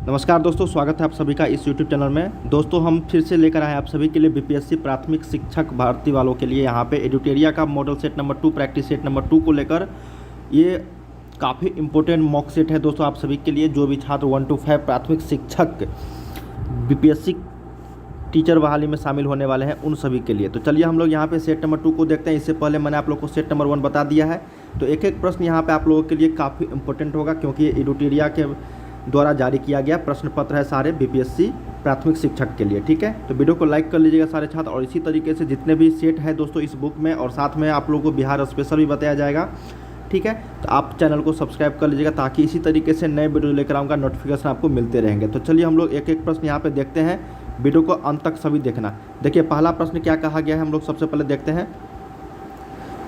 नमस्कार दोस्तों, स्वागत है आप सभी का इस यूट्यूब चैनल में। दोस्तों हम फिर से लेकर आए हैं आप सभी के लिए बीपीएससी प्राथमिक शिक्षक भर्ती वालों के लिए यहाँ पे एडुटेरिया का model set number 2 practice set number 2 को लेकर ये काफ़ी इंपॉर्टेंट मॉक सेट है दोस्तों आप सभी के लिए। जो भी छात्र 1 to 5 प्राथमिक शिक्षक बीपीएससी टीचर बहाली में शामिल होने वाले हैं उन सभी के लिए। तो चलिए हम लोग यहाँ पे सेट नंबर 2 को देखते हैं। इससे पहले मैंने आप लोग को सेट नंबर 1 बता दिया है। तो एक एक प्रश्न यहाँ पे आप लोगों के लिए काफ़ी इंपॉर्टेंट होगा, क्योंकि ये एडुटेरिया के द्वारा जारी किया गया प्रश्न पत्र है सारे बीपीएससी प्राथमिक शिक्षक के लिए। ठीक है, तो वीडियो को लाइक कर लीजिएगा सारे छात्र। और इसी तरीके से जितने भी सेट है दोस्तों इस बुक में, और साथ में आप लोगों को बिहार स्पेशल भी बताया जाएगा। ठीक है, तो आप चैनल को सब्सक्राइब कर लीजिएगा ताकि इसी तरीके से नए वीडियो लेकर आऊँगा, नोटिफिकेशन आपको मिलते रहेंगे। तो चलिए हम लोग एक एक प्रश्न यहाँ पर देखते हैं। वीडियो को अंत तक सभी देखना। देखिए पहला प्रश्न क्या कहा गया है, हम लोग सबसे पहले देखते हैं।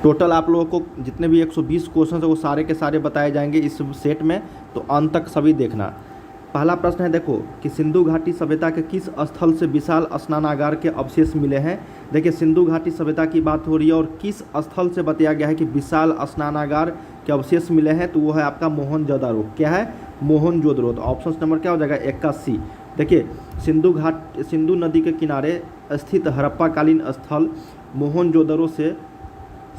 टोटल आप लोगों को जितने भी 120 क्वेश्चन है वो सारे के सारे बताए जाएंगे इस सेट में, तो अंत तक सभी देखना। पहला प्रश्न है देखो कि सिंधु घाटी सभ्यता के किस स्थल से विशाल स्नानागार के अवशेष मिले हैं। देखिए सिंधु घाटी सभ्यता की बात हो रही है और किस स्थल से बताया गया है कि विशाल स्नानागार के अवशेष मिले हैं, तो वो है आपका मोहनजोदड़ो। क्या है? मोहनजोदड़ो। तो ऑप्शन नंबर क्या हो जाएगा? 81। देखिए सिंधु नदी के किनारे स्थित हड़प्पाकालीन स्थल मोहनजोदड़ो से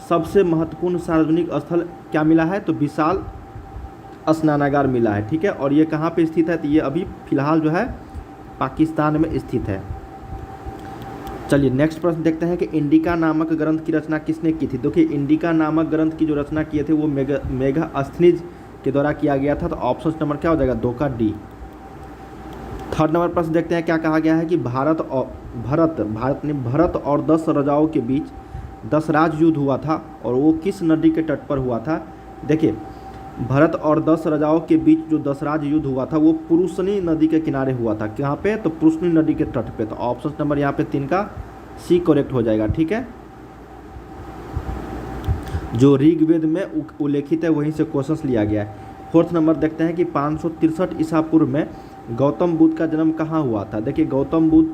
सबसे महत्वपूर्ण सार्वजनिक स्थल क्या मिला है? तो विशाल स्नानागार मिला है। ठीक है, और ये कहाँ पे स्थित है? तो ये अभी फिलहाल जो है पाकिस्तान में स्थित है। चलिए नेक्स्ट प्रश्न देखते हैं कि इंडिका नामक ग्रंथ की रचना किसने की थी। देखिए इंडिका नामक ग्रंथ की जो रचना किए थे वो मेगास्थनीज के द्वारा किया गया था। तो ऑप्शन नंबर क्या हो जाएगा? 2 का डी। थर्ड नंबर प्रश्न देखते हैं क्या कहा गया है कि भारत और 10 राजाओं के बीच 10 राज युद्ध हुआ था और वो किस नदी के तट पर हुआ था। देखिए भारत और 10 राजाओं के बीच जो 10 राज युद्ध हुआ था वो पुरुषनी नदी के किनारे हुआ था। कहाँ पे? तो पुरुषनी नदी के तट पे। तो ऑप्शन नंबर यहाँ पे 3 का सी करेक्ट हो जाएगा। ठीक है, जो ऋग्वेद में उल्लेखित है वहीं से क्वेश्चन लिया गया है। फोर्थ नंबर देखते हैं कि 563 ईसा पूर्व में गौतम बुद्ध का जन्म कहाँ हुआ था। देखिए गौतम बुद्ध,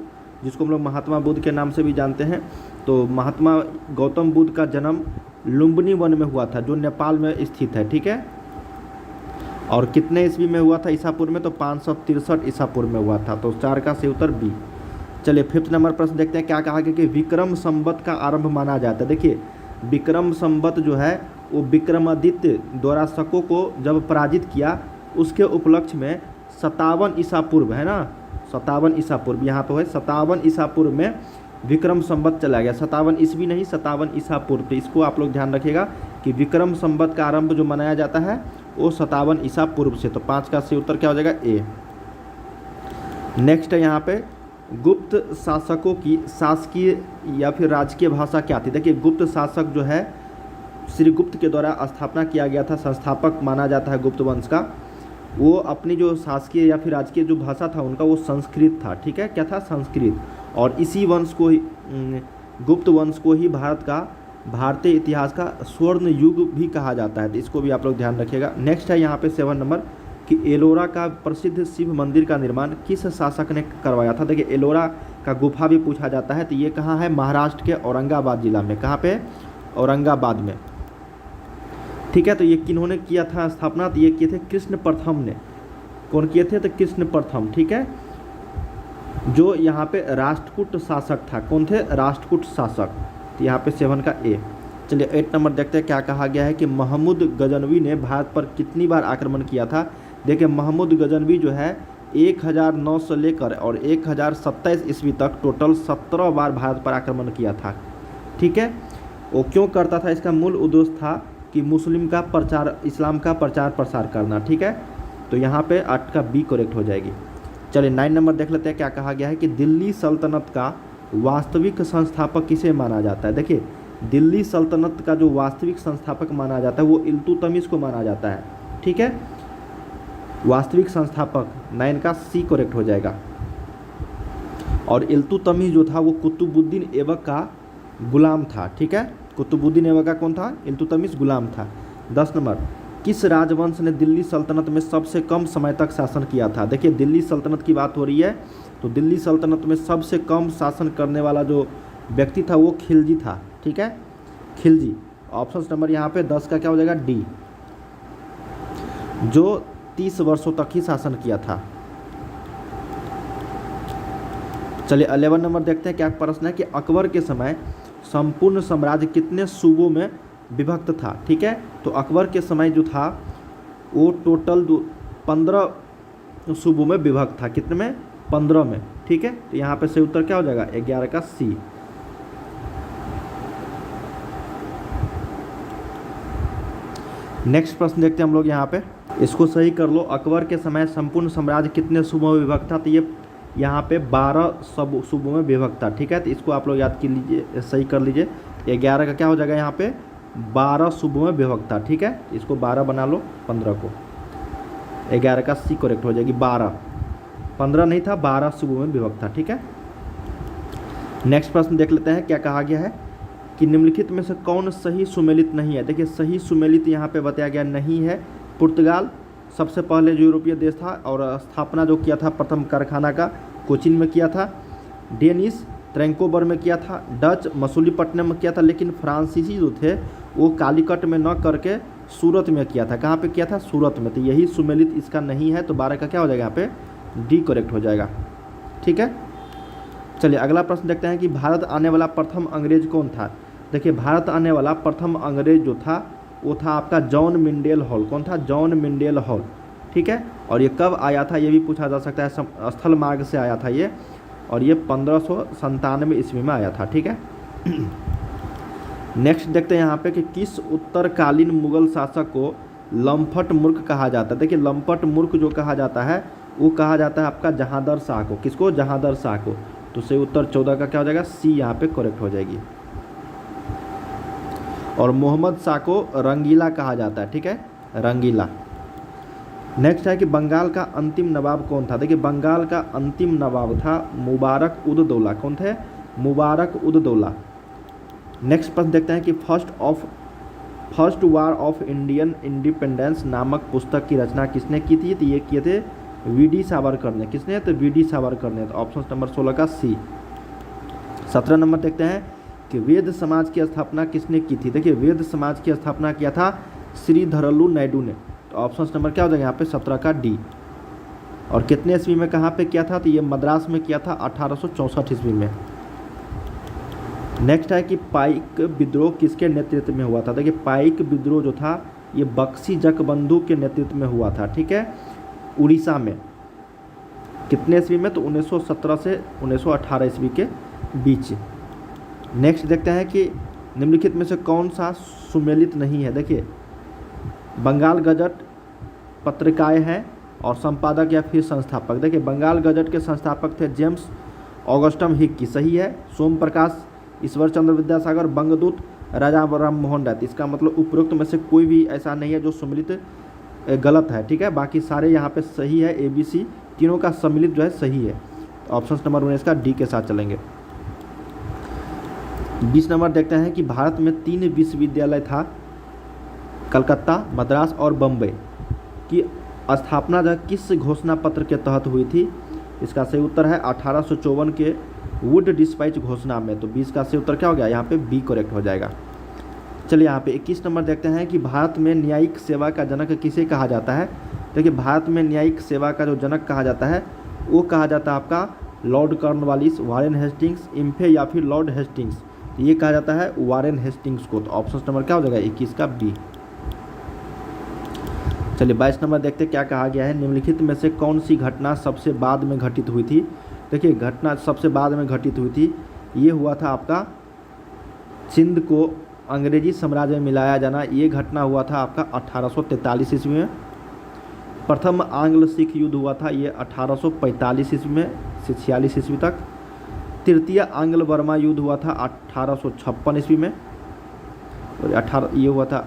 जिसको हम लोग महात्मा बुद्ध के नाम से भी जानते हैं, तो महात्मा गौतम बुद्ध का जन्म लुम्बिनी वन में हुआ था जो नेपाल में स्थित है। ठीक है, और कितने ईस्वी में हुआ था ईसा पूर्व में? तो 563 ईसा पूर्व में हुआ था। तो 4 का सही उत्तर बी। चलिए फिफ्थ नंबर प्रश्न देखते हैं क्या कहा गया कि विक्रम संवत का आरंभ माना जाता है। देखिए विक्रम संवत जो है वो विक्रमादित्य द्वारा शकों को जब पराजित किया उसके उपलक्ष्य में 57 ईसा पूर्व है ना, 57 ईसा पूर्व यहाँ तो है 57 ईसा पूर्व में विक्रम संवत चला गया। 57 ईस्वी नहीं, 57 ईसा पूर्व। तो इसको आप लोग ध्यान रखिएगा कि विक्रम संवत का आरंभ जो मनाया जाता है वो 57 ईसा पूर्व से। तो 5 का सही उत्तर क्या हो जाएगा? ए। नेक्स्ट है यहाँ पे गुप्त शासकों की शासकीय या फिर राजकीय भाषा क्या थी। देखिए गुप्त शासक जो है श्री गुप्त के द्वारा स्थापना किया गया था, संस्थापक माना जाता है गुप्त वंश का। वो अपनी जो शासकीय या फिर राजकीय जो भाषा था उनका वो संस्कृत था। ठीक है, क्या था? संस्कृत। और इसी वंश को ही गुप्त वंश को ही भारतीय इतिहास का स्वर्ण युग भी कहा जाता है। तो इसको भी आप लोग ध्यान रखिएगा। नेक्स्ट है यहाँ पे 7 नंबर कि एलोरा का प्रसिद्ध शिव मंदिर का निर्माण किस शासक ने करवाया था। देखिए एलोरा का गुफा भी पूछा जाता है। तो ये कहाँ है? महाराष्ट्र के औरंगाबाद जिला में। कहाँ पे? औरंगाबाद में। ठीक है, तो ये किन्होंने किया था स्थापना? तो ये किए थे कृष्ण प्रथम ने। कौन किए थे? तो कृष्ण प्रथम। ठीक है, जो यहाँ पे राष्ट्रकूट शासक था। कौन थे? राष्ट्रकूट शासक। तो यहाँ पे 7 का ए। चलिए 8 नंबर देखते हैं क्या कहा गया है कि महमूद गजनवी ने भारत पर कितनी बार आक्रमण किया था। देखिए महमूद गजनवी जो है 1009 से लेकर और 1027 ईस्वी तक टोटल 17 बार भारत पर आक्रमण किया था। ठीक है, वो क्यों करता था? इसका मूल उद्देश्य था कि मुस्लिम का प्रचार, इस्लाम का प्रचार प्रसार करना। ठीक है, तो यहाँ पे 8 का बी करेक्ट हो जाएगी। चलिए 9 नंबर देख लेते हैं क्या कहा गया है कि दिल्ली सल्तनत का वास्तविक संस्थापक किसे माना जाता है। देखिए दिल्ली सल्तनत का जो वास्तविक संस्थापक माना जाता है वो इल्तुतमिश को माना जाता है। ठीक है, वास्तविक संस्थापक 9 का सी करेक्ट हो जाएगा। और इल्तुतमिश जो था वो कुतुबुद्दीन ऐबक का गुलाम था। ठीक है, कुतुबुद्दीन ऐबक का कौन था? इल्तुतमिश गुलाम था। 10 नंबर किस राजवंश ने दिल्ली सल्तनत में सबसे कम समय तक शासन किया था। देखिए दिल्ली सल्तनत की बात हो रही है, तो दिल्ली सल्तनत में सबसे कम शासन करने वाला जो व्यक्ति था वो खिलजी था। ठीक है, खिलजी। ऑप्शन नंबर यहाँ पे 10 का क्या हो जाएगा? डी। जो 30 वर्षों तक ही शासन किया था। चलिए 11 नंबर देखते हैं क्या प्रश्न है कि अकबर के समय संपूर्ण साम्राज्य कितने सूबों में विभक्त था। ठीक है, तो अकबर के समय जो था वो टोटल 15 सूबों में विभक्त था। कितने में? 15 में। ठीक है, तो यहाँ पे सही उत्तर क्या हो जाएगा? 11 का सी। नेक्स्ट प्रश्न देखते हैं हम लोग यहाँ पे, इसको सही कर लो। अकबर के समय संपूर्ण साम्राज्य कितने सूबों में विभक्त था? तो ये यहाँ पे 12 सूबों में विभक्त था। ठीक है, तो इसको आप लोग याद कर लीजिए, सही कर लीजिए। 11 का क्या हो जाएगा? यहाँ पे 12 सूबों में विभक्त था। ठीक है, इसको 12 बना लो, 15 को 11 का सी करेक्ट हो जाएगी। 15 नहीं था, 12 सूबों में विभक्त था। ठीक है, नेक्स्ट प्रश्न देख लेते हैं क्या कहा गया है कि निम्नलिखित में से कौन सही सुमेलित नहीं है। देखिए सही सुमेलित यहाँ पे बताया गया नहीं है। पुर्तगाल सबसे पहले जो यूरोपीय देश था और स्थापना जो किया था प्रथम कारखाना का कोचिन में किया था। डेनिश ट्रैंकोबर में किया था। डच मसूलीपट्टनम में किया था। लेकिन फ्रांसीसी जो थे वो कालीकट में न करके सूरत में किया था। कहाँ पे किया था? सूरत में। तो यही सुमेलित इसका नहीं है, तो 12 का क्या हो जाएगा? यहाँ पे डी करेक्ट हो जाएगा। ठीक है, चलिए अगला प्रश्न देखते हैं कि भारत आने वाला प्रथम अंग्रेज कौन था। देखिए भारत आने वाला प्रथम अंग्रेज जो था वो था आपका जॉन मिंडेल हॉल। कौन था? John Mindel Hall. ठीक है, और ये कब आया था ये भी पूछा जा सकता है। स्थल मार्ग से आया था ये, और ये 1597 ईस्वी में आया था। ठीक है, नेक्स्ट देखते हैं यहाँ पे कि किस उत्तरकालीन मुगल शासक को लंपट मूर्ख कहा जाता है। देखिए लंपट मूर्ख जो कहा जाता है वो कहा जाता है आपका जहांदर शाह को। किसको? जहांदर शाह को। तो सही उत्तर 14 का क्या हो जाएगा? सी यहाँ पे करेक्ट हो जाएगी। और मोहम्मद शाह को रंगीला कहा जाता है। ठीक है, रंगीला। नेक्स्ट है कि बंगाल का अंतिम नवाब कौन था। देखिए बंगाल का अंतिम नवाब था मुबारक उद दौला। कौन थे? मुबारक उद दौला। नेक्स्ट प्रश्न देखते हैं कि first war of Indian independence नामक पुस्तक की रचना किसने की थी। तो ये किए थे वी.डी. सावरकर ने। किसने? तो वी.डी. सावरकर ने। तो ऑप्शन नंबर 16 का सी। 17 नंबर देखते हैं कि वेद समाज की स्थापना किसने की थी। देखिए वेद समाज की स्थापना किया था श्रीधरलू नायडू ने। तो ऑप्शन नंबर क्या हो जाएगा यहाँ पे? 17 का डी। और कितने ईस्वी में कहाँ पे किया था? तो ये मद्रास में किया था 1864 ईस्वी में। नेक्स्ट है कि पाइक विद्रोह किसके नेतृत्व में हुआ था। देखिए पाइक विद्रोह जो था ये बख्शी जगबंधु के नेतृत्व में हुआ था। ठीक है, उड़ीसा में। कितने ईस्वी में? तो 1917 से 1918 ईस्वी के बीच। नेक्स्ट देखते हैं कि निम्नलिखित में से कौन सा सुमेलित नहीं है। देखिए बंगाल गजट पत्रिकाएं हैं और संपादक या फिर संस्थापक। देखिए बंगाल गजट के संस्थापक थे जेम्स ऑगस्टम हिक्की। सही है। सोम प्रकाश, ईश्वर चंद्र विद्यासागर, बंगदूत राजा राम मोहन राय। इसका मतलब उपरोक्त में से कोई भी ऐसा नहीं है जो सम्मिलित गलत है। ठीक है, बाकी सारे यहाँ पे सही है। ABC तीनों का सम्मिलित जो है सही है। ऑप्शन नंबर 19 का डी के साथ चलेंगे। 20 नंबर देखते हैं कि भारत में 3 विश्वविद्यालय था, कलकत्ता, मद्रास और बम्बई की स्थापना जो किस घोषणा पत्र के तहत हुई थी। इसका सही उत्तर है 1854 के वुड डिस्पैच घोषणा में। तो 20 का सही उत्तर क्या हो गया? यहाँ पे बी करेक्ट हो जाएगा। चलिए यहाँ पे 21 नंबर देखते हैं कि भारत में न्यायिक सेवा का जनक किसे कहा जाता है। देखिए भारत में न्यायिक सेवा का जो जनक कहा जाता है वो कहा जाता है आपका लॉर्ड कॉर्नवालिस, वारेन हेस्टिंग्स, इम्फे या फिर लॉर्ड हेस्टिंग्स। ये कहा जाता है वारेन हेस्टिंग्स को। तो ऑप्शन नंबर क्या हो जाएगा? 21 का बी। चलिए 22 नंबर देखते हैं क्या कहा गया है। निम्नलिखित में से कौन सी घटना सबसे बाद में घटित हुई थी। देखिए घटना सबसे बाद में घटित हुई थी, ये हुआ था आपका सिंध को अंग्रेजी साम्राज्य में मिलाया जाना। ये घटना हुआ था आपका 1843 ईस्वी में। प्रथम आंग्ल सिख युद्ध हुआ था ये 1845 ईस्वी में से 46 ईस्वी तक। तृतीय आंग्ल बर्मा युद्ध हुआ था 1856 ईस्वी में। और ये हुआ था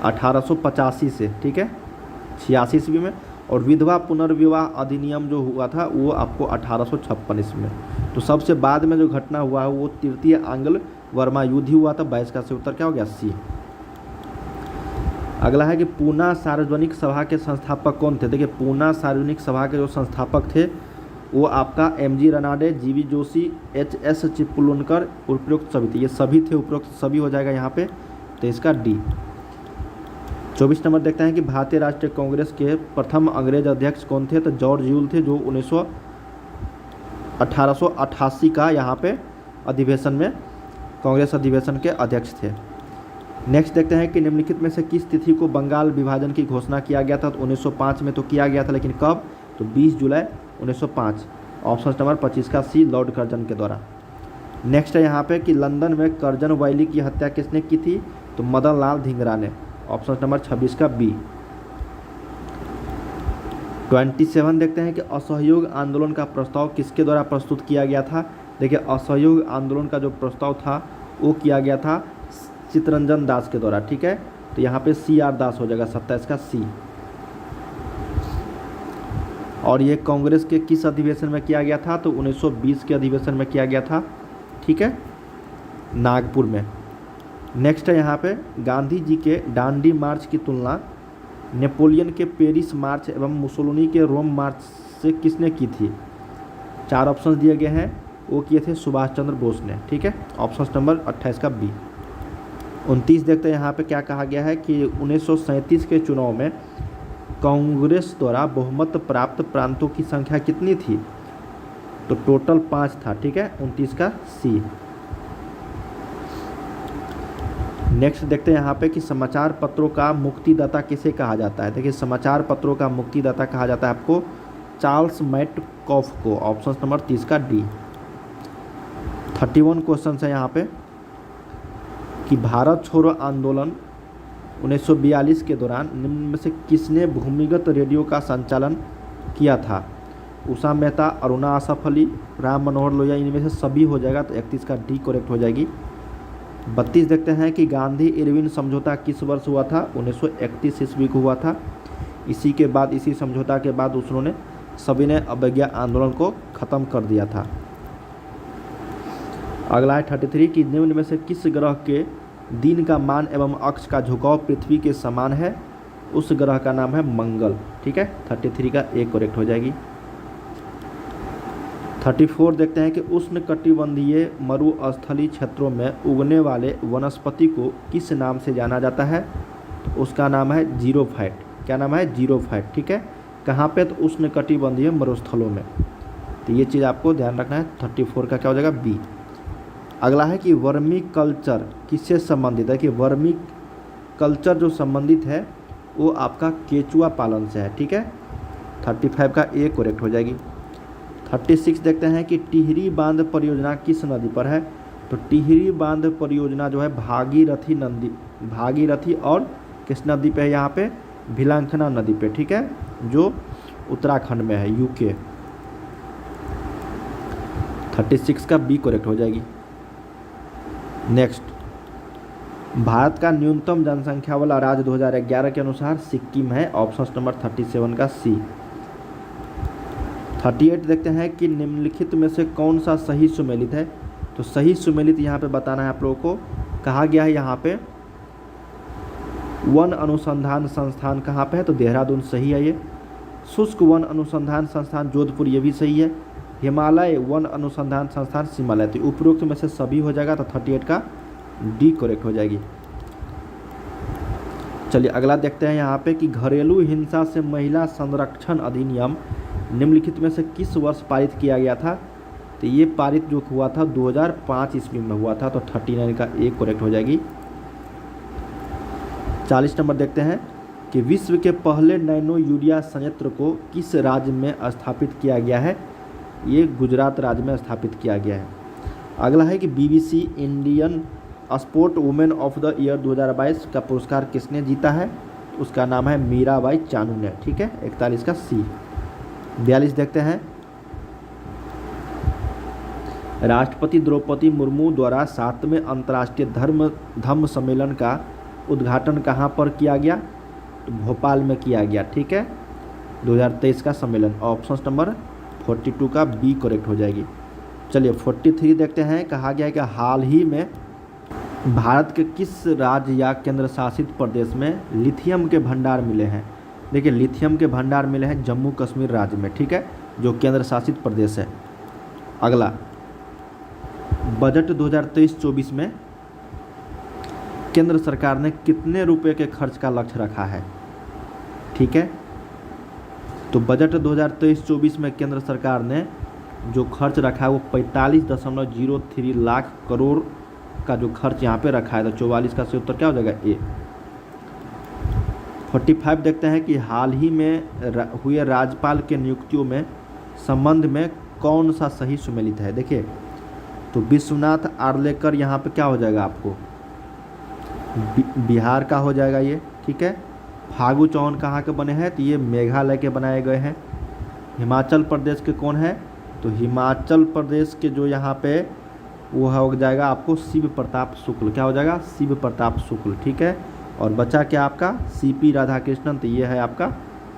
1885 से, ठीक है, 86 ईस्वी में। और विधवा पुनर्विवाह अधिनियम जो हुआ था वो आपको 1856 ईस्वी में। तो सबसे बाद में जो घटना हुआ है वो तृतीय आंग्ल बर्मा युद्ध ही हुआ था। 22 का सही उत्तर क्या हो गया? सी। अगला है कि पूना सार्वजनिक सभा के संस्थापक कौन थे। देखिए पूना सार्वजनिक सभा के जो संस्थापक थे वो आपका MG Ranade, GV Joshi, HS चिपलुनकर, उपरोक्त सभी थे। ये सभी थे, उपरोक्त सभी हो जाएगा यहाँ पे। तो इसका डी। 24 नंबर देखते हैं कि भारतीय राष्ट्रीय कांग्रेस के प्रथम अंग्रेज अध्यक्ष कौन थे। तो जॉर्ज यूल थे जो 1888 का यहाँ पे अधिवेशन में कांग्रेस अधिवेशन के अध्यक्ष थे। नेक्स्ट देखते हैं कि निम्नलिखित में से किस तिथि को बंगाल विभाजन की घोषणा किया गया था। तो 1905 में तो किया गया था, लेकिन कब? तो 20 जुलाई 1905। ऑप्शन नंबर 25 का सी, लॉर्ड कर्जन के द्वारा। नेक्स्ट है यहाँ पे कि लंदन में कर्जन वैली की हत्या किसने की थी। तो मदन लाल धिंगरा ने। ऑप्शन नंबर 26 का बी। 27 देखते हैं कि असहयोग आंदोलन का प्रस्ताव किसके द्वारा प्रस्तुत किया गया था। देखिए, असहयोग आंदोलन का जो प्रस्ताव था वो किया गया था चित्तरंजन दास के द्वारा। ठीक है, तो यहाँ पे CR दास हो जाएगा, 27 का सी। और ये कांग्रेस के किस अधिवेशन में किया गया था। तो 1920 के अधिवेशन में किया गया था। ठीक है, नागपुर में। नेक्स्ट है यहाँ पे गांधी जी के डांडी मार्च की तुलना नेपोलियन के पेरिस मार्च एवं मुसोलिनी के रोम मार्च से किसने की थी। 4 ऑप्शन दिए गए हैं, वो किए थे सुभाष चंद्र बोस ने। ठीक है, ऑप्शन नंबर 28 का बी। 29 देखते हैं यहाँ पे क्या कहा गया है कि 1937 के चुनाव में कांग्रेस द्वारा बहुमत प्राप्त प्रांतों की संख्या कितनी थी। तो टोटल 5 था। ठीक है, 29 का सी। नेक्स्ट देखते हैं यहाँ पे कि समाचार पत्रों का मुक्तिदाता किसे कहा जाता है। देखिए, समाचार पत्रों का मुक्तिदाता कहा जाता है आपको चार्ल्स मैटकॉफ को। ऑप्शन नंबर 30 का डी। 31 क्वेश्चन है यहाँ पे कि भारत छोड़ो आंदोलन 1942 के दौरान निम्न में से किसने भूमिगत रेडियो का संचालन किया था। उषा मेहता, अरुणा आसफ अली, राम मनोहर लोहिया, इनमें से सभी हो जाएगा। तो 31 का डी करेक्ट हो जाएगी। 32 देखते हैं कि गांधी इरविन समझौता किस वर्ष हुआ था। 1931 ईस्वी को हुआ था। इसी के बाद, इसी समझौता के बाद उन्होंने सभी ने अवज्ञा आंदोलन को ख़त्म कर दिया था। अगला है 33 कि निम्न में से किस ग्रह के दिन का मान एवं अक्ष का झुकाव पृथ्वी के समान है। उस ग्रह का नाम है मंगल। ठीक है, 33 का ए करेक्ट हो जाएगी। 34 देखते हैं कि उष्णकटिबंधीय मरुस्थलीय क्षेत्रों में उगने वाले वनस्पति को किस नाम से जाना जाता है। तो उसका नाम है जीरोफाइट। क्या नाम है? जीरोफाइट। ठीक है, कहाँ पे? तो उष्णकटिबंधीय मरुस्थलों में। तो ये चीज़ आपको ध्यान रखना है। 34 का क्या हो जाएगा? बी। अगला है कि वर्मी कल्चर किससे संबंधित है। कि वर्मी कल्चर जो संबंधित है वो आपका केचुआ पालन से है। ठीक है, 35 का ए करेक्ट हो जाएगी। 36 देखते हैं कि टिहरी बांध परियोजना किस नदी पर है। तो टिहरी बांध परियोजना जो है भागीरथी और किस नदी पे है यहाँ पे? भिलांखना नदी पे। ठीक है, जो उत्तराखंड में है, यूके। 36 का बी करेक्ट हो जाएगी। नेक्स्ट, भारत का न्यूनतम जनसंख्या वाला राज्य 2011 के अनुसार सिक्किम है। ऑप्शन नंबर 37 का सी। 38 देखते हैं कि निम्नलिखित में से कौन सा सही सुमेलित है। तो सही सुमेलित यहाँ पे बताना है आप लोगों को। कहा गया है यहाँ पे वन अनुसंधान संस्थान कहाँ पे है। तो देहरादून सही है ये। शुष्क वन अनुसंधान संस्थान जोधपुर, ये भी सही है। हिमालय वन अनुसंधान संस्थान हिमालय। तो उपरोक्त में से सभी हो जाएगा। तो 38 का डी करेक्ट हो जाएगी। चलिए अगला देखते हैं यहाँ पे कि घरेलू हिंसा से महिला संरक्षण अधिनियम निम्नलिखित में से किस वर्ष पारित किया गया था। तो ये पारित जो हुआ था 2005 ईस्वी में हुआ था। तो 39 का ए करेक्ट हो जाएगी। 40 नंबर देखते हैं कि विश्व के पहले नैनो यूरिया संयंत्र को किस राज्य में स्थापित किया गया है। ये गुजरात राज्य में स्थापित किया गया है। अगला है कि BBC Indian sport women of the year 2022 का पुरस्कार किसने जीता है। उसका नाम है मीराबाई चानू ने। ठीक है, 41 का सी। 42 देखते हैं, राष्ट्रपति द्रौपदी मुर्मू द्वारा 7वें अंतर्राष्ट्रीय धम्म सम्मेलन का उद्घाटन कहाँ पर किया गया। तो भोपाल में किया गया। ठीक है, 2023 का सम्मेलन। ऑप्शन नंबर 42 का बी करेक्ट हो जाएगी। चलिए 43 देखते हैं। कहा गया है कि हाल ही में भारत के किस राज्य या केंद्र शासित प्रदेश में लिथियम के भंडार मिले हैं। देखिए, लिथियम के भंडार मिले हैं जम्मू कश्मीर राज्य में। ठीक है, जो केंद्र शासित प्रदेश है। अगला, बजट 2023-24 में केंद्र सरकार ने कितने रुपए के खर्च का लक्ष्य रखा है। ठीक है, तो बजट 2023-24 में केंद्र सरकार ने जो खर्च रखा है वो 45.03 लाख करोड़ का जो खर्च यहाँ पे रखा है। तो 44 का सही उत्तर क्या हो जाएगा? ए। 45 देखते हैं कि हाल ही में हुए राज्यपाल के नियुक्तियों में संबंध में कौन सा सही सुमेलित है। देखिए तो विश्वनाथ आर्लेकर यहाँ पे क्या हो जाएगा आपको? बिहार का हो जाएगा ये, ठीक है। फागू चौहान कहाँ के बने हैं? तो ये मेघालय के बनाए गए हैं। हिमाचल प्रदेश के कौन है? तो हिमाचल प्रदेश के जो यहाँ पे वो हो जाएगा आपको शिव प्रताप शुक्ल। क्या हो जाएगा? शिव प्रताप शुक्ल, ठीक है। और बचा क्या आपका? सीपी राधाकृष्णन। तो ये है आपका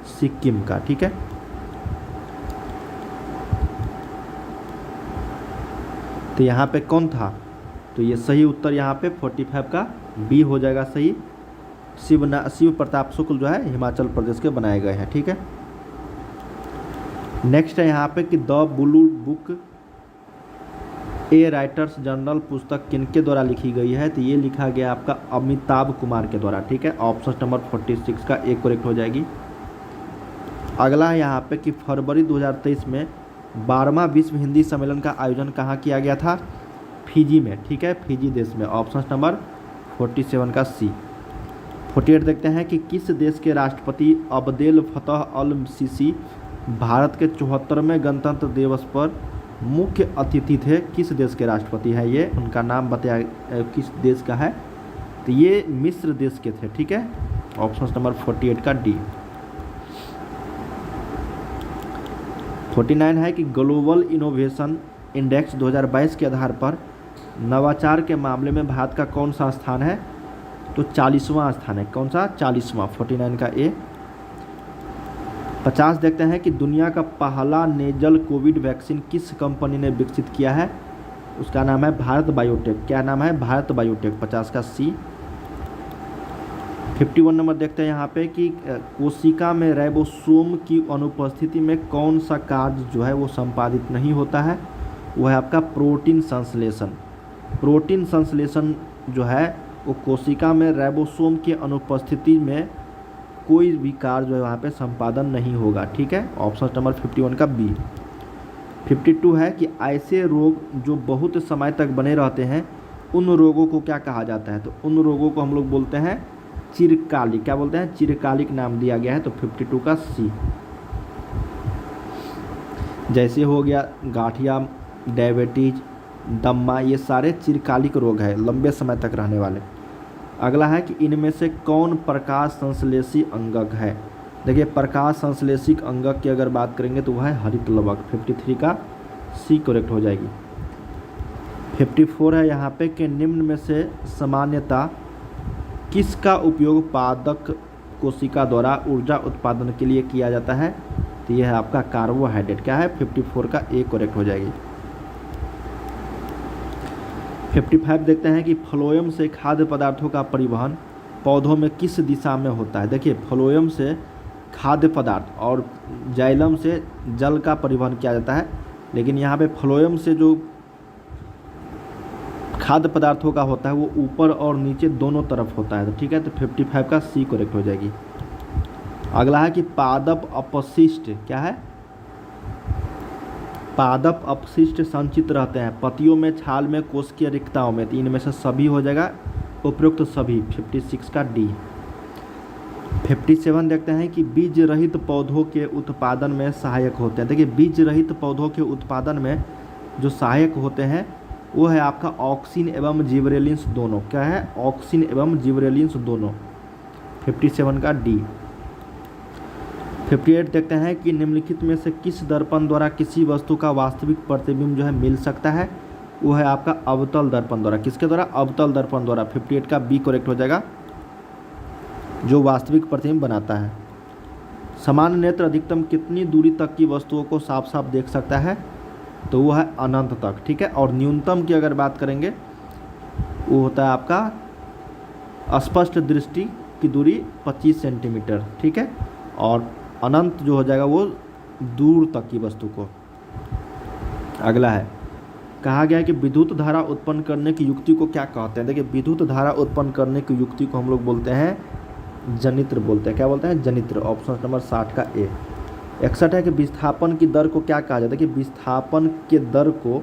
सिक्किम का, ठीक है। तो यहाँ पे कौन था? तो ये सही उत्तर यहाँ पे 45 का बी हो जाएगा सही। शिव प्रताप शुक्ल जो है हिमाचल प्रदेश के बनाए गए हैं, ठीक है। नेक्स्ट है यहाँ पे कि the blue book A writers journal पुस्तक किनके द्वारा लिखी गई है। तो ये लिखा गया आपका अमिताभ कुमार के द्वारा, ठीक है। ऑप्शन नंबर 46 का एक करेक्ट हो जाएगी। अगला है यहाँ पे कि फरवरी 2023 में 12वां विश्व हिंदी सम्मेलन का आयोजन कहाँ किया गया था? फिजी में, ठीक है, फिजी देश में। ऑप्शन नंबर 47 का सी। 48 देखते हैं कि किस देश के राष्ट्रपति अब्देल फतह अल सीसी भारत के 74वें गणतंत्र दिवस पर मुख्य अतिथि थे? किस देश के राष्ट्रपति है ये? उनका नाम बताया किस देश का है? तो ये मिस्र देश के थे, ठीक है। ऑप्शन नंबर 48 का डी। 49 है कि ग्लोबल इनोवेशन इंडेक्स 2022 के आधार पर नवाचार के मामले में भारत का कौन सा स्थान है? तो 40वां स्थान है। कौन सा? 40वां। 49 का ए। 50 देखते हैं कि दुनिया का पहला नेजल कोविड वैक्सीन किस कंपनी ने विकसित किया है? उसका नाम है भारत बायोटेक। क्या नाम है? भारत बायोटेक। 50 का सी। 51 नंबर देखते हैं यहाँ पे कि कोशिका में राइबोसोम की अनुपस्थिति में कौन सा कार्य जो है वो संपादित नहीं होता है? वो है आपका प्रोटीन संश्लेषण। प्रोटीन संश्लेषण जो है वो कोशिका में राइबोसोम की अनुपस्थिति में कोई भी कार्य जो है वहाँ पे संपादन नहीं होगा, ठीक है। ऑप्शन नंबर 51 का बी। 52 है कि ऐसे रोग जो बहुत समय तक बने रहते हैं उन रोगों को क्या कहा जाता है? तो उन रोगों को हम लोग बोलते हैं चिरकालिक। क्या बोलते हैं? चिरकालिक नाम दिया गया है। तो 52 का सी। जैसे हो गया गांठिया, डायबिटीज, दम्मा, ये सारे चिरकालिक रोग हैं, लंबे समय तक रहने वाले। अगला है कि इनमें से कौन प्रकाश संश्लेषी अंगक है? देखिए प्रकाश संश्लेषी अंगक की अगर बात करेंगे तो वह है हरित लवक। 53 का सी करेक्ट हो जाएगी। 54 है यहाँ पे कि निम्न में से सामान्यतः किसका उपयोग पादप कोशिका द्वारा ऊर्जा उत्पादन के लिए किया जाता है? तो यह है आपका कार्बोहाइड्रेट। क्या है? 54 का ए करेक्ट हो जाएगी। 55 देखते हैं कि फ्लोएम से खाद्य पदार्थों का परिवहन पौधों में किस दिशा में होता है? देखिए फ्लोएम से खाद्य पदार्थ और जाइलम से जल का परिवहन किया जाता है, लेकिन यहाँ पे फ्लोएम से जो खाद्य पदार्थों का होता है वो ऊपर और नीचे दोनों तरफ होता है। तो ठीक है, तो 55 का सी करेक्ट हो जाएगी। अगला है कि पादप अपशिष्ट क्या है? पादप अपशिष्ट संचित रहते हैं पत्तियों में, छाल में, कोशिकीय रिक्ताओं में। तो इनमें से सभी हो जाएगा उपयुक्त सभी। 56 का डी। 57 देखते हैं कि बीज रहित पौधों के उत्पादन में सहायक होते हैं। देखिए बीज रहित पौधों के उत्पादन में जो सहायक होते हैं वो है आपका ऑक्सिन एवं जिबरेलिन्स दोनों। क्या है? ऑक्सिन एवं जिबरेलिन्स दोनों। 57 का डी। 58 देखते हैं कि निम्नलिखित में से किस दर्पण द्वारा किसी वस्तु का वास्तविक प्रतिबिंब जो है मिल सकता है? वो है आपका अवतल दर्पण द्वारा। किसके द्वारा? अवतल दर्पण द्वारा। 58 का बी करेक्ट हो जाएगा, जो वास्तविक प्रतिबिंब बनाता है। सामान्य नेत्र अधिकतम कितनी दूरी तक की वस्तुओं को साफ साफ देख सकता है? तो वो है अनंत तक। ठीक है, और न्यूनतम की अगर बात करेंगे वो होता है आपका स्पष्ट दृष्टि की दूरी 25 सेंटीमीटर। ठीक है, और अनंत जो हो जाएगा वो दूर तक की वस्तु को। अगला है, कहा गया है कि विद्युत धारा उत्पन्न करने की युक्ति को क्या कहते हैं? देखिए विद्युत धारा उत्पन्न करने की युक्ति को हम लोग बोलते हैं जनित्र बोलते हैं। क्या बोलते हैं? जनित्र। ऑप्शन नंबर 60 का ए। 61 है कि विस्थापन की दर को क्या कहा जाता है? कि विस्थापन के दर को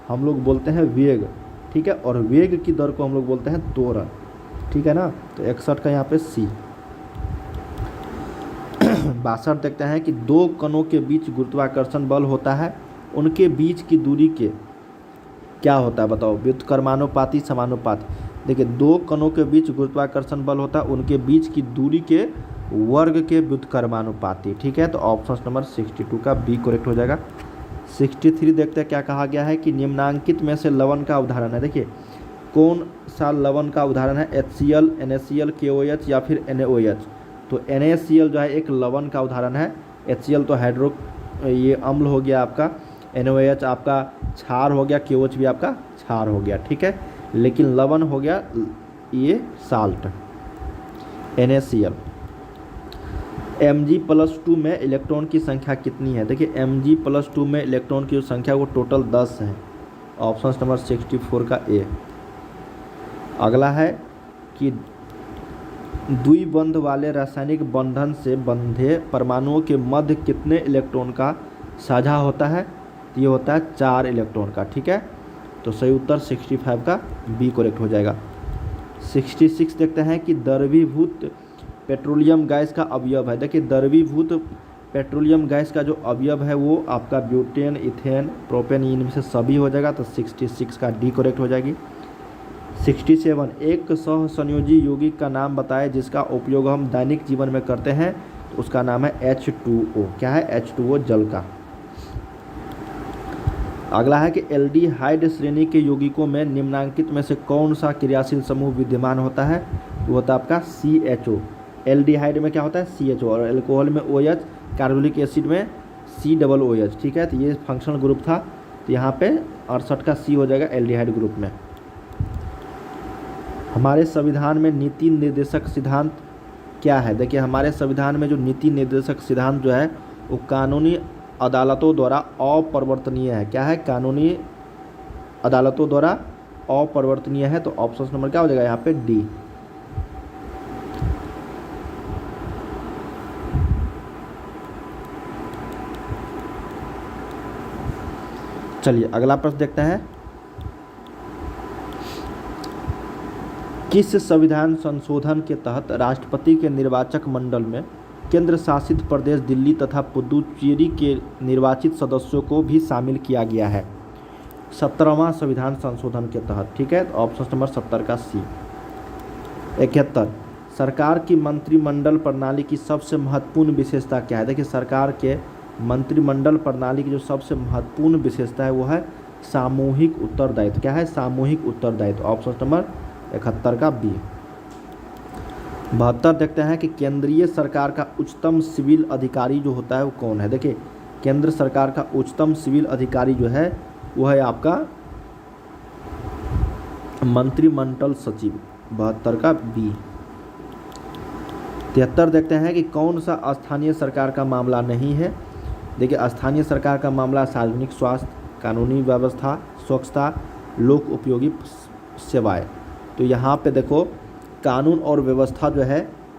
हम लोग बोलते हैं वेग, ठीक है, और वेग की दर को हम लोग बोलते हैं त्वरण, ठीक है ना। तो 61 का यहाँ पे सी। 62 देखते हैं कि दो कणों के बीच गुरुत्वाकर्षण बल होता है, उनके बीच की दूरी के क्या होता है बताओ? व्युत्क्रमानुपाती समानुपाती। देखिए, दो कणों के बीच गुरुत्वाकर्षण बल होता है, उनके बीच की दूरी के वर्ग के व्युत्क्रमानुपाती, ठीक है। तो ऑप्शन नंबर 62 का बी करेक्ट हो जाएगा। 63 देखते हैं क्या कहा गया है कि निम्नांकित में से लवण का उदाहरण है। देखिए, कौन सा लवण का उदाहरण है? HCl, NaCl, KOH या फिर NaOH। तो NaCl जो है एक लवण का उदाहरण है, HCl तो हाइड्रो ये अम्ल हो गया आपका, NaOH आपका क्षार हो गया, KOH भी आपका क्षार हो गया, ठीक है। लेकिन लवण हो गया ये साल्ट NaCl। Mg+2 में इलेक्ट्रॉन की संख्या कितनी है? देखिए, Mg+2 में इलेक्ट्रॉन की जो संख्या वो टोटल 10 है। ऑप्शन नंबर 64 का ए। अगला है कि द्विबंध वाले रासायनिक बंधन से बंधे परमाणुओं के मध्य कितने इलेक्ट्रॉन का साझा होता है? ये होता है 4 इलेक्ट्रॉन का, ठीक है। तो सही उत्तर 65 का बी करेक्ट हो जाएगा। 66 देखते हैं कि द्रवीभूत पेट्रोलियम गैस का अवयव है। देखिए, द्रवीभूत पेट्रोलियम गैस का जो अवयव है वो आपका ब्यूटेन, इथेन, प्रोपेन, इनमें से सभी हो जाएगा। तो 66 का डी करेक्ट हो जाएगी। 67 एक सहसंयोजी यौगिक का नाम बताएं जिसका उपयोग हम दैनिक जीवन में करते हैं। तो उसका नाम है H2O। क्या है? H2O जल का। अगला है कि एल्डिहाइड श्रेणी के यौगिकों में निम्नांकित में से कौन सा क्रियाशील समूह विद्यमान होता है? वो होता है आपका CHO। एल्डिहाइड में क्या होता है? CHO, और अल्कोहल में OH, कार्बोलिक एसिड में COOH, ठीक है। तो ये फंक्शनल ग्रुप था, तो यहाँ पे 68 का सी हो जाएगा एल्डिहाइड ग्रुप में। हमारे संविधान में नीति निर्देशक सिद्धांत क्या है? देखिए, हमारे संविधान में जो नीति निर्देशक सिद्धांत जो है वो कानूनी अदालतों द्वारा अपरिवर्तनीय है। क्या है? कानूनी अदालतों द्वारा अपरिवर्तनीय है। तो ऑप्शन नंबर क्या हो जाएगा यहाँ पे? डी। चलिए अगला प्रश्न देखते हैं। किस संविधान संशोधन के तहत राष्ट्रपति के निर्वाचक मंडल में केंद्र शासित प्रदेश दिल्ली तथा पुदुचेरी के निर्वाचित सदस्यों को भी शामिल किया गया है? 17वां संविधान संशोधन के तहत, ठीक है। तो ऑप्शन नंबर 70 का सी। 71 सरकार की मंत्रिमंडल प्रणाली की सबसे महत्वपूर्ण विशेषता क्या है? देखिए, सरकार के मंत्रिमंडल प्रणाली की जो सबसे महत्वपूर्ण विशेषता है वो है सामूहिक उत्तरदायित्व। क्या है? सामूहिक उत्तरदायित्व। ऑप्शन नंबर 71 का बी। 72 देखते हैं कि केंद्रीय सरकार का उच्चतम सिविल अधिकारी जो होता है वो कौन है? देखिए, केंद्र सरकार का उच्चतम सिविल अधिकारी जो है वो है आपका मंत्रिमंडल सचिव। 72 का बी। 73 देखते हैं कि कौन सा स्थानीय सरकार का मामला नहीं है? देखिए, स्थानीय सरकार का मामला सार्वजनिक स्वास्थ्य, कानूनी व्यवस्था, स्वच्छता, लोक उपयोगी सेवाएं। तो यहाँ पे देखो, कानून और व्यवस्था जो है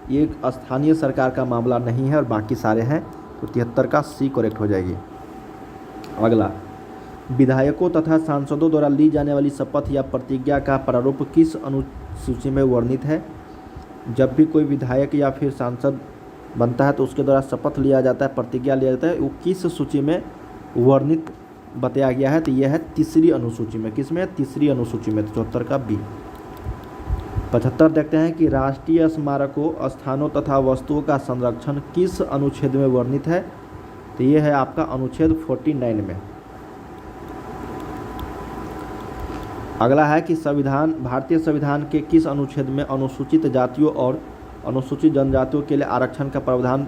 ये स्थानीय सरकार का मामला नहीं है और बाकी सारे हैं। तो 73 का सी करेक्ट हो जाएगी। अगला, विधायकों तथा सांसदों द्वारा ली जाने वाली शपथ या प्रतिज्ञा का प्रारूप किस अनुसूची में वर्णित है? जब भी कोई विधायक या फिर सांसद बनता है तो उसके द्वारा शपथ लिया जाता है, प्रतिज्ञा लिया जाता है, वो किस सूची में वर्णित बताया गया है? तो यह है तीसरी अनुसूची में। किस में? तीसरी अनुसूची में। 74 का बी। 75 देखते हैं कि राष्ट्रीय स्मारकों, स्थानों तथा वस्तुओं का संरक्षण किस अनुच्छेद में वर्णित है? तो ये है आपका अनुच्छेद 49 में। अगला है कि संविधान, भारतीय संविधान के किस अनुच्छेद में अनुसूचित जातियों और अनुसूचित जनजातियों के लिए आरक्षण का प्रावधान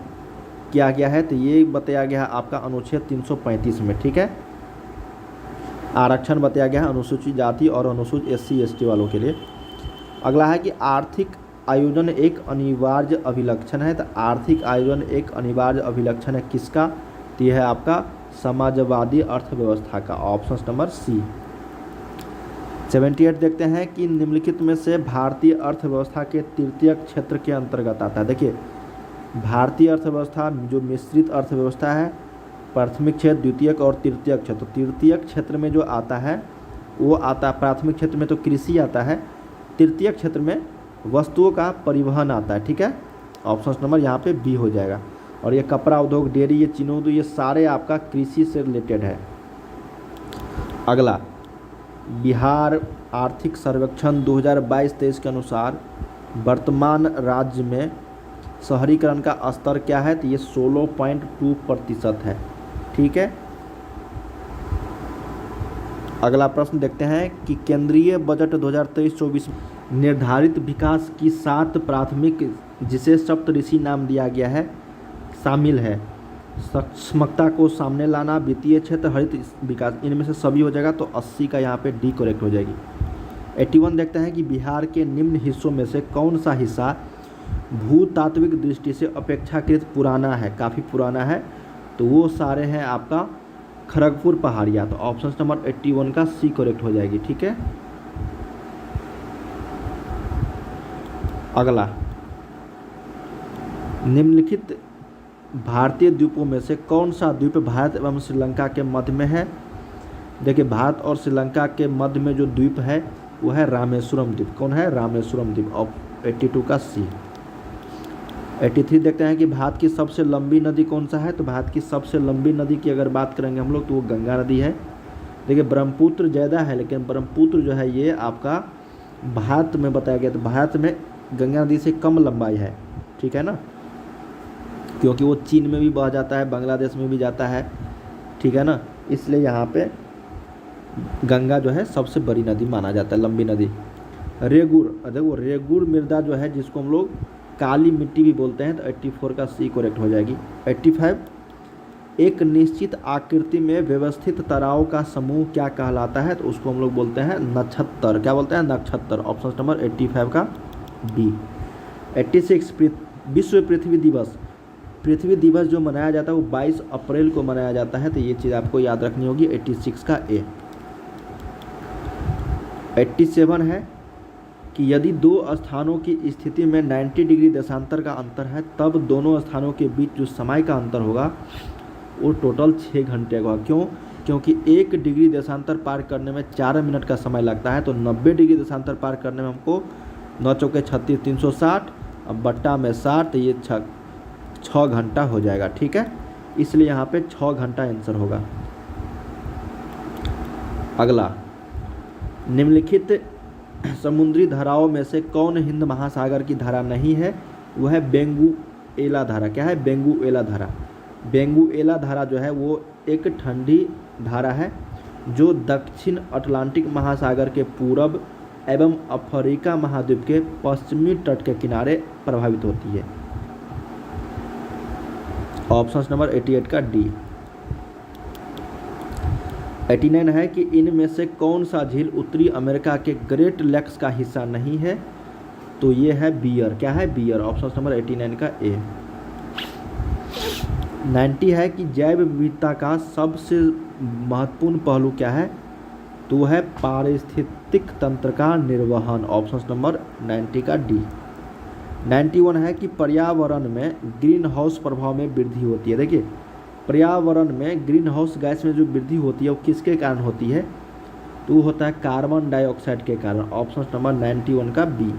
किया गया है? तो ये बताया गया है आपका अनुच्छेद 335 में, ठीक है। आरक्षण बताया गया है अनुसूचित जाति और अनुसूचित SC ST वालों के लिए। अगला है कि आर्थिक आयोजन एक अनिवार्य अभिलक्षण है। तो आर्थिक आयोजन एक अनिवार्य अभिलक्षण है किसका? तो यह है आपका समाजवादी अर्थव्यवस्था का। Option number C. 78 देखते हैं कि निम्नलिखित में से भारतीय अर्थव्यवस्था के तृतीय क्षेत्र के अंतर्गत आता है। देखिए, भारतीय अर्थव्यवस्था जो मिश्रित अर्थव्यवस्था है, प्राथमिक क्षेत्र, द्वितीयक और तृतीयक क्षेत्र। तृतीयक क्षेत्र में जो आता है वो आता है, प्राथमिक क्षेत्र में तो कृषि आता है, तृतीयक क्षेत्र में वस्तुओं का परिवहन आता है। ठीक है, ऑप्शन नंबर यहाँ पे बी हो जाएगा। और ये कपड़ा उद्योग, डेयरी, ये चीनी उद्योग, ये सारे आपका कृषि से रिलेटेड है। अगला, बिहार आर्थिक सर्वेक्षण 2022-23 के अनुसार वर्तमान राज्य में शहरीकरण का स्तर क्या है? तो ये 16.2% है। ठीक है, अगला प्रश्न देखते हैं कि केंद्रीय बजट 2023-24 निर्धारित विकास की 7 प्राथमिक, जिसे सप्तऋषि नाम दिया गया है, शामिल है। सक्षमता को सामने लाना, वित्तीय क्षेत्र, हरित विकास, इनमें से सभी हो जाएगा। तो 80 का यहाँ पे डी करेक्ट हो जाएगी। 81 देखते हैं कि बिहार के निम्न हिस्सों में से कौन सा हिस्सा भूतात्विक दृष्टि से अपेक्षाकृत पुराना है, काफ़ी पुराना है? तो वो सारे हैं आपका खड़गपुर पहाड़िया। तो ऑप्शन नंबर 81 का सी करेक्ट हो जाएगी। ठीक है, अगला, निम्नलिखित भारतीय द्वीपों में से कौन सा द्वीप भारत एवं श्रीलंका के मध्य में है? देखिए, भारत और श्रीलंका के मध्य में जो द्वीप है वो है रामेश्वरम द्वीप। कौन है? रामेश्वरम द्वीप। 82 का सी। 83 देखते हैं कि भारत की सबसे लंबी नदी कौन सा है? तो भारत की सबसे लंबी नदी की अगर बात करेंगे हम लोग तो वो गंगा नदी है। देखिए, ब्रह्मपुत्र ज़्यादा है, लेकिन ब्रह्मपुत्र जो है ये आपका भारत में बताया गया, तो भारत में गंगा नदी से कम लंबाई है। ठीक है ना, क्योंकि वो चीन में भी बह जाता है, बांग्लादेश में भी जाता है। ठीक है ना, इसलिए यहाँ पे गंगा जो है सबसे बड़ी नदी माना जाता है, लंबी नदी। रेगुर, देखो रेगुर मृदा जो है जिसको हम लोग काली मिट्टी भी बोलते हैं, तो 84 का सी करेक्ट हो जाएगी। 85, एक निश्चित आकृति में व्यवस्थित ताराओं का समूह क्या कहलाता है? तो उसको हम लोग बोलते हैं नक्षत्र। क्या बोलते हैं? नक्षत्र। ऑप्शन नंबर 85 का बी। 86, विश्व पृथ्वी दिवस। पृथ्वी दिवस जो मनाया जाता है वो 22 अप्रैल को मनाया जाता है, तो ये चीज़ आपको याद रखनी होगी। 86 का ए। 87 है कि यदि दो स्थानों की स्थिति में 90 डिग्री देशांतर का अंतर है, तब दोनों स्थानों के बीच जो समय का अंतर होगा वो टोटल 6 घंटे का। क्यों? क्योंकि 1 डिग्री देशांतर पार करने में 4 मिनट का समय लगता है, तो 90 डिग्री देशांतर पार करने में हमको 9 चौके 36, 360, अब बट्टा में 60, तो ये 6 घंटा हो जाएगा। ठीक है, इसलिए यहाँ पे 6 घंटा आंसर होगा। अगला, निम्नलिखित समुद्री धाराओं में से कौन हिंद महासागर की धारा नहीं है? वह है बेंगुएला धारा। क्या है? बेंगुएला धारा। बेंगुएला धारा जो है वो एक ठंडी धारा है जो दक्षिण अटलांटिक महासागर के पूरब एवं अफ्रीका महाद्वीप के पश्चिमी तट के किनारे प्रभावित होती है। ऑप्शन नंबर 88 का डी। 89 है कि इनमें से कौन सा झील उत्तरी अमेरिका के ग्रेट लेक्स का हिस्सा नहीं है? तो ये है बियर। क्या है? बियर। ऑप्शन नंबर 89 का ए। 90 है कि जैव विविधता का सबसे महत्वपूर्ण पहलू क्या है? तो है पारिस्थितिक तंत्र का निर्वहन। ऑप्शन नंबर 90 का डी। 91 है कि पर्यावरण में ग्रीन हाउस प्रभाव में वृद्धि होती है। देखिए, पर्यावरण में ग्रीन हाउस गैस में जो वृद्धि होती है वो किसके कारण होती है? तो वो होता है कार्बन डाइऑक्साइड के कारण। ऑप्शन नंबर 91 का बी।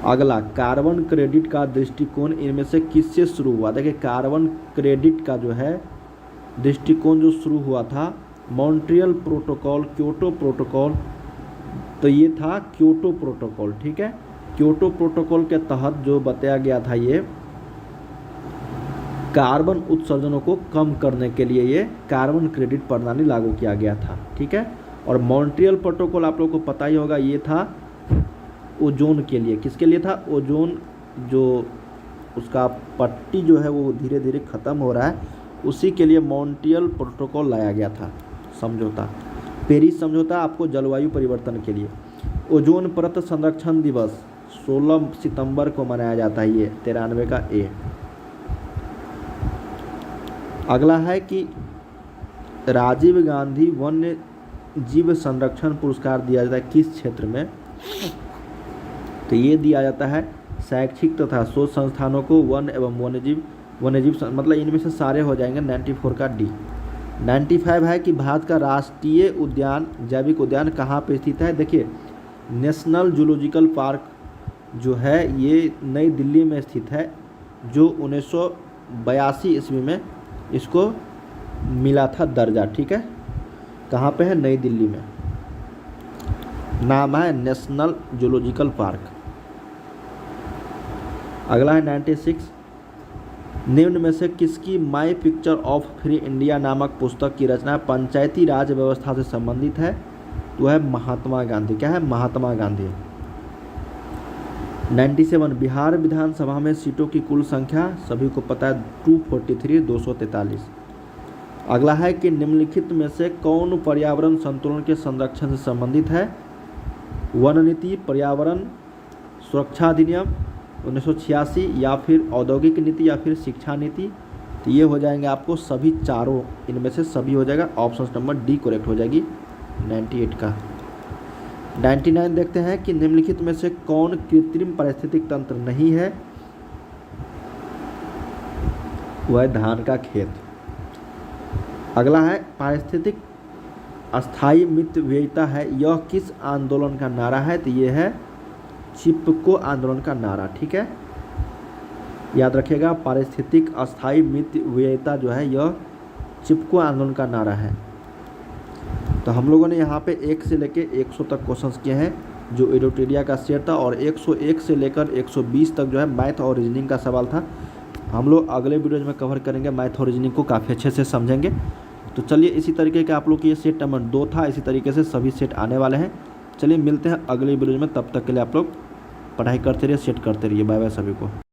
अगला, कार्बन क्रेडिट का दृष्टिकोण इनमें से किससे शुरू हुआ? देखिए, कार्बन क्रेडिट का जो है दृष्टिकोण जो शुरू हुआ था मॉन्ट्रियल प्रोटोकॉल, क्योटो प्रोटोकॉल, तो ये था क्योटो प्रोटोकॉल। ठीक है, क्योटो प्रोटोकॉल के तहत जो बताया गया था ये कार्बन उत्सर्जनों को कम करने के लिए ये कार्बन क्रेडिट प्रणाली लागू किया गया था। ठीक है, और मॉन्ट्रियल प्रोटोकॉल आप लोगों को पता ही होगा, ये था ओजोन के लिए। किसके लिए था? ओजोन जो उसका पट्टी जो है वो धीरे धीरे ख़त्म हो रहा है, उसी के लिए मॉन्ट्रियल प्रोटोकॉल लाया गया था समझौता। पेरिस समझौता आपको जलवायु परिवर्तन के लिए। ओजोन परत संरक्षण दिवस 16 सितंबर को मनाया जाता है, ये 93 का ए। अगला है कि राजीव गांधी वन्य जीव संरक्षण पुरस्कार दिया जाता है किस क्षेत्र में? तो ये दिया जाता है शैक्षिक तथा शोध संस्थानों को वन एवं वन्यजीव मतलब इनमें से सारे हो जाएंगे 94 का डी। 95 है कि भारत का राष्ट्रीय उद्यान जैविक उद्यान कहाँ पे स्थित है। देखिए नेशनल जूलॉजिकल पार्क जो है ये नई दिल्ली में स्थित है, जो 1982 ईस्वी में इसको मिला था दर्जा। ठीक है, कहाँ पे है, नई दिल्ली में, नाम है नेशनल जूलॉजिकल पार्क। अगला है 96, निम्न में से किसकी my picture of free India नामक पुस्तक की रचना पंचायती राज व्यवस्था से संबंधित है। तो है महात्मा गांधी। क्या है, महात्मा गांधी। 97, बिहार विधानसभा में सीटों की कुल संख्या सभी को पता है 243 243। अगला है कि निम्नलिखित में से कौन पर्यावरण संतुलन के संरक्षण से संबंधित है। वन नीति, पर्यावरण सुरक्षा अधिनियम 1986, या फिर औद्योगिक नीति, या फिर शिक्षा नीति। तो ये हो जाएंगे आपको सभी चारों, इनमें से सभी हो जाएगा। ऑप्शन नंबर डी करेक्ट हो जाएगी 98 का। 99 देखते हैं कि निम्नलिखित में से कौन कृत्रिम पारिस्थितिक तंत्र नहीं है। वह है धान का खेत। अगला है पारिस्थितिक अस्थायी मितव्ययिता है, यह किस आंदोलन का नारा है। तो ये है चिपको आंदोलन का नारा। ठीक है, याद रखिएगा पारिस्थितिक अस्थायी मितव्ययिता जो है यह चिपको आंदोलन का नारा है। तो हम लोगों ने यहाँ पे 1 से लेकर 100 तक क्वेश्चंस किए हैं, जो एडोटेरिया का सेट था, और 101 से लेकर 120 तक जो है मैथ और रीजनिंग का सवाल था। हम लोग अगले वीडियोज में कवर करेंगे, मैथ और रीजनिंग को काफ़ी अच्छे से समझेंगे। तो चलिए इसी तरीके का आप लोग की ये सेट नंबर 2 था, इसी तरीके से सभी सेट आने वाले हैं। चलिए मिलते हैं अगले वीडियो में, तब तक के लिए आप लोग पढ़ाई करते रहिए, सेट करते रहिए। बाय बाय सभी को।